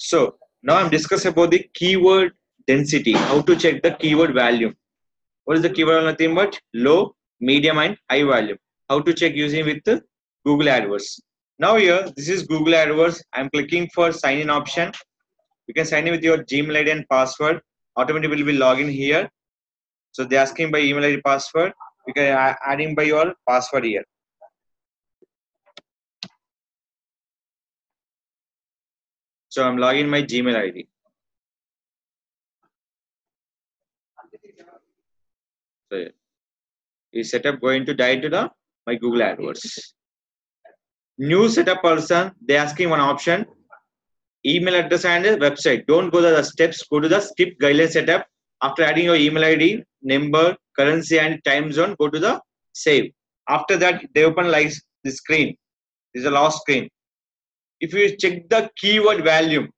So now I'm discussing about the keyword density, how to check the keyword value. What is the keyword? Nothing but low, medium and high value. How to check using with the Google Adwords. Now here, this is Google Adwords. I'm clicking for sign in option. You can sign in with your Gmail ID and password. Automatically will be login here. So they're asking by email ID password. You can adding by your password here. So I'm logging my Gmail ID. So is setup going to die to the my Google Adwords. New setup person, they asking one option. Email address and website. Don't go to the steps. Go to the skip guideline setup. After adding your email ID, number, currency, and time zone, go to the save. After that, they open like the screen. This is the last screen. If you check the keyword value,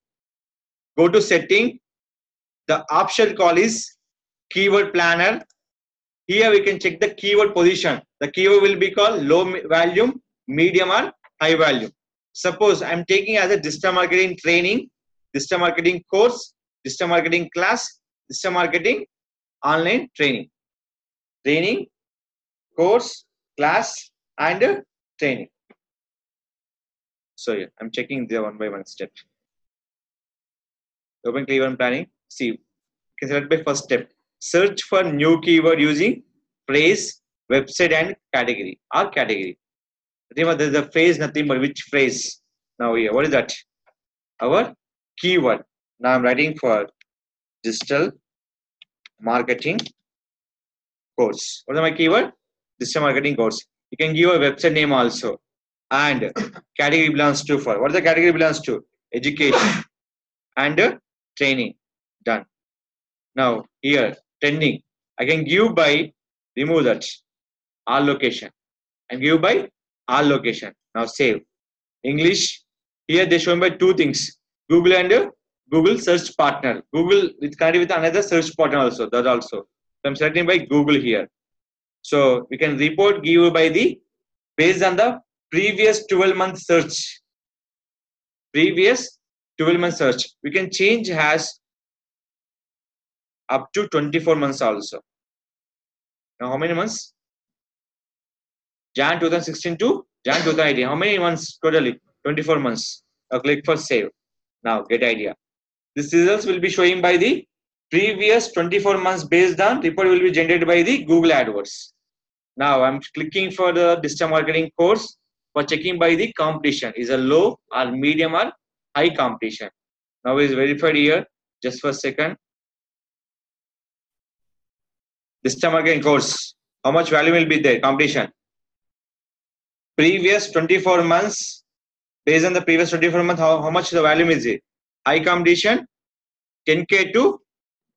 go to setting. The option call is keyword planner. Here we can check the keyword position. The keyword will be called low value, medium, or high value. Suppose I'm taking as a digital marketing training, digital marketing course, digital marketing class, digital marketing online training, course, class, and training. So yeah, I'm checking the one by one step. Open keyword planning. See, you can select by first step. Search for new keyword using phrase, website, and category or category. Remember, there is a phrase, nothing but which phrase. Now here, what is that? Our keyword. Now I'm writing for digital marketing course. What is my keyword? Digital marketing course. You can give a website name also. And category belongs to for. What is the category belongs to? Education and training. Done. Now here, trending. I can give by, remove that, all location. And give by all location. Now save. English. Here they shown by two things. Google and Google search partner. Google with connected with another search partner also. That also. So I'm selecting by Google here. So we can report give by the based on the previous 12-month search. Previous 12-month search. We can change as up to 24 months also. Now how many months? Jan 2016 to Jan 2018. How many months totally? 24 months. Now click for save. Now get idea. This results will be showing by the previous 24 months based on report will be generated by the Google AdWords. Now I'm clicking for the digital marketing course for checking by the competition. Is a low or medium or high competition. Now is verified here. Just for a second. Digital marketing course. How much value will be there? Competition. Previous 24 months. Based on the previous 24 months, how much the value is it? High competition, 10K to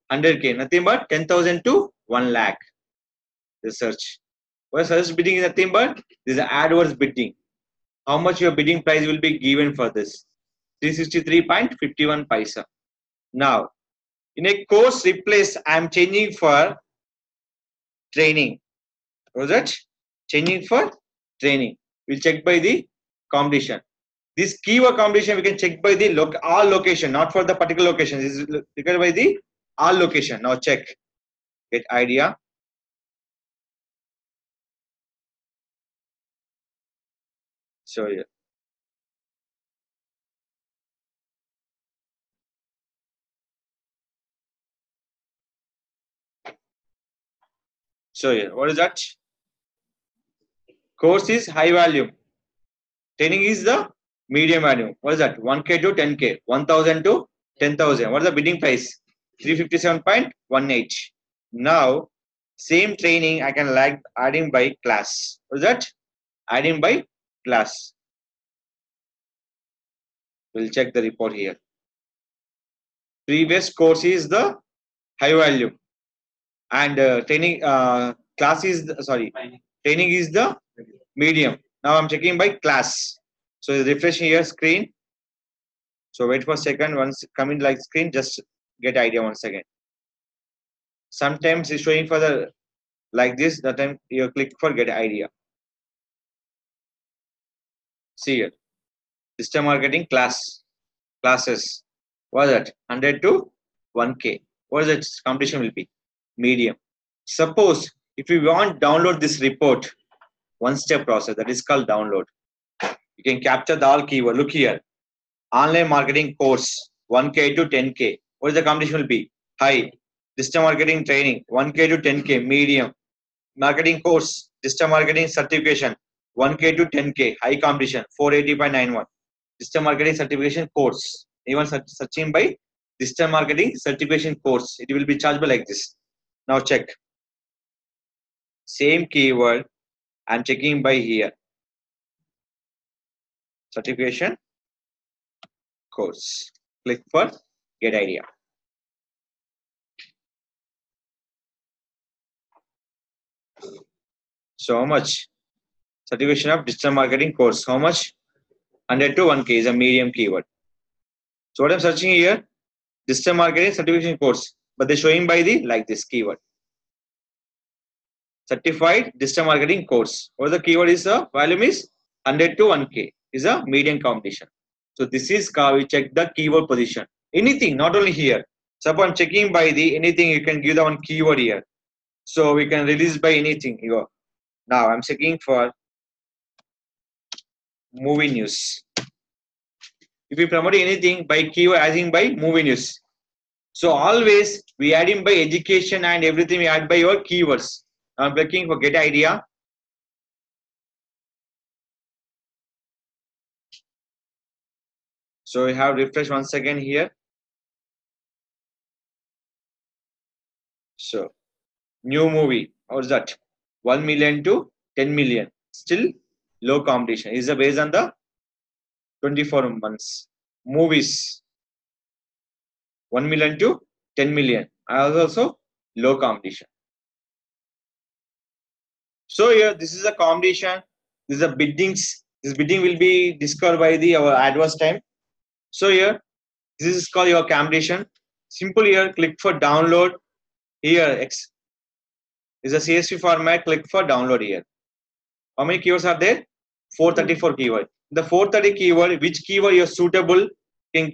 100K. Nothing but 10,000 to 1 lakh. The search. Well, search bidding is nothing but this is AdWords bidding. How much your bidding price will be given for this? 363.51 paisa. Now, in a course replace, I am changing for training. What was that? Changing for training. We'll check by the competition. This keyword competition we can check by the all location, not for the particular location. This is checked by the all location. Now check. Get idea. So here. So here, what is that? Course is high value. Training is the medium value. What is that? 1K to 10K, 1,000 to 10,000. What is the bidding price? 357.18. Now, same training I can like adding by class. What is that? Adding by class. We'll check the report here. Previous course is the high value, and training class is training is the medium. Now I'm checking by class. So refreshing here screen. So wait for a second. Once coming like screen, just get idea once again. Sometimes it's showing for the like this. That time you click for get idea. See here, digital marketing classes. What is that? 100 to 1K. What is that competition will be? Medium. Suppose if you want download this report, one step process that is called download. You can capture the all keyword. Look here. Online marketing course 1K to 10K. What is the competition will be? High. Digital marketing training 1K to 10K. Medium. Marketing course, digital marketing certification 1K to 10K. High competition 480.91. Digital marketing certification course. Even searching by digital marketing certification course, it will be chargeable like this. Now check. Same keyword. I'm checking by here. Certification course. Click for get idea. So how much? Certification of digital marketing course. How much? 100 to 1K is a medium keyword. So what I'm searching here, digital marketing certification course, but they're showing by the like this keyword. Certified digital marketing course. What the keyword is? Volume is 100 to 1K is a medium competition. So this is how we check the keyword position. Anything, not only here. Suppose I'm checking by the anything, you can give the one keyword here. So we can release by anything here. Now I'm checking for movie news. If you promote anything by keyword, adding by movie news. So always we add in by education and everything we add by your keywords. I'm looking for get idea. So we have refresh once again here. So new movie, how's that? 1 million to 10 million. Still low competition. Is based on the 24 months. Movies 1 million to 10 million. Also low competition. So here this is a competition. This is a biddings. This bidding will be discovered by the our AdWords time. So here this is called your competition. Simple here. Click for download. Here X is a CSV format. Click for download here. How many keywords are there? 434 keyword. The 430 keyword, which keyword you're suitable, can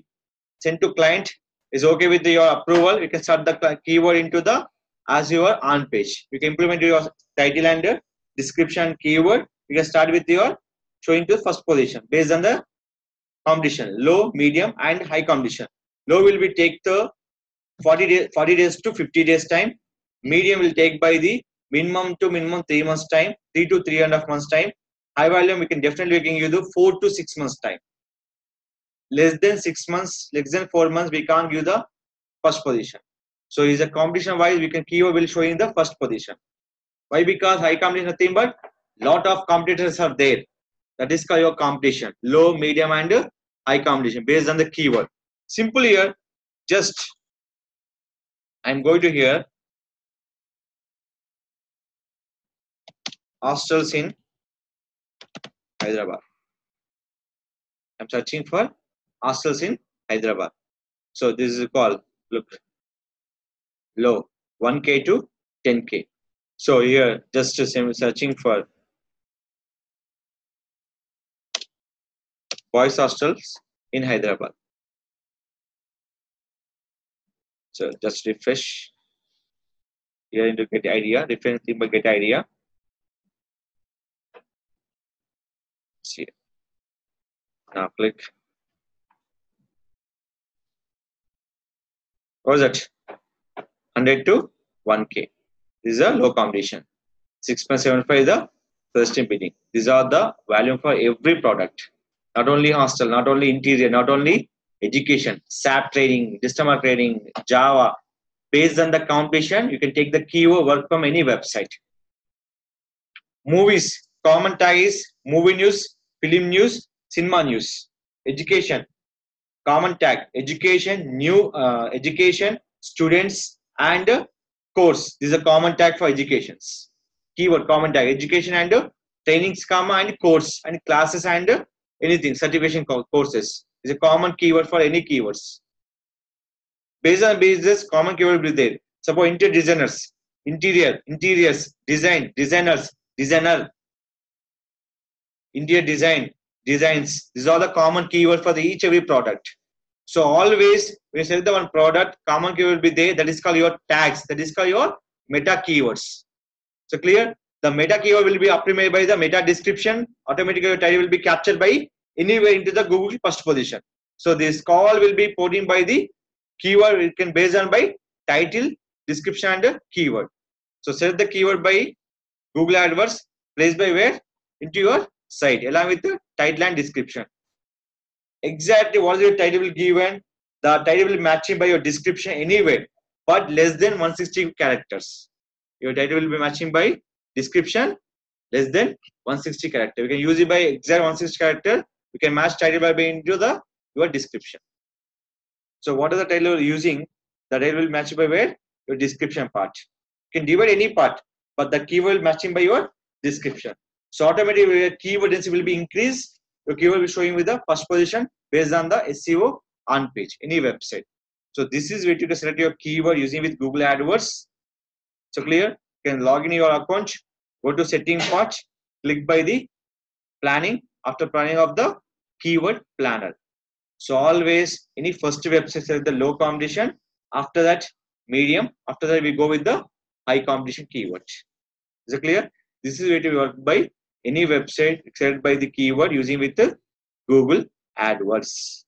send to client is okay with your approval. You can start the keyword into the as your on page. You can implement your title and description keyword. You can start with your showing to first position based on the competition, low, medium, and high competition. Low will be take the 40 days to 50 days time. Medium will take by the minimum to minimum 3 months time, 3 to 3.5 months time. High volume, we can definitely give you 4 to 6 months time. Less than 6 months, less than 4 months, we can't give the first position. So is a competition wise, we can keyword will show in the first position. Why? Because high competition nothing but lot of competitors are there. That is called your competition. Low, medium, and high competition based on the keyword. Simple here, just I'm going to here hostels in Hyderabad. I'm searching for hostels in Hyderabad. So this is called look low 1K to 10K. So here just searching for boys hostels in Hyderabad. So just refresh here into get idea, different thing but get idea. See now click. What is that? 100 to 1K. This is a low competition. 6.75 is the first in bidding. These are the value for every product. Not only hostel, not only interior, not only education, SAP trading, digital trading, Java. Based on the competition, you can take the keyword work from any website. Movies, common tag is movie news, film news, cinema news. Education, common tag, education, new education, students, and course. This is a common tag for educations. Keyword, common tag, education and trainings, comma, and course, and classes and anything, certification courses. Is a common keyword for any keywords. Based on basis, common keyword will be there. Suppose interior designers, interiors, design, designers, designer, interior design, designs. These are the common keyword for each every product. So always when you select the one product, common keyword will be there. That is called your tags. That is called your meta keywords. So clear? The meta keyword will be optimized by the meta description. Automatically your title will be captured by anywhere into the Google first position. So this call will be put in by the keyword. It can based on by title, description, and keyword. So select the keyword by Google AdWords. Place by where? Into your site along with the title and description. Exactly what your title will given. The title will be matching by your description anywhere, but less than 160 characters. Your title will be matching by description less than 160 character. We can use it by exact 160 character. We can match title by into the your description. So what are the title you're using? The title will match by where? Your description part. You can divide any part, but the keyword matching by your description. So automatically your keyword density will be increased. Your keyword will be showing with the first position based on the SEO on page, any website. So this is where you can select your keyword using with Google AdWords. So clear? You can log in your account, go to setting part, click by the planning. After planning of the keyword planner. So always any first website select the low competition. After that medium. After that we go with the high competition keyword. Is it clear? This is where to work by any website select by the keyword using with the Google AdWords.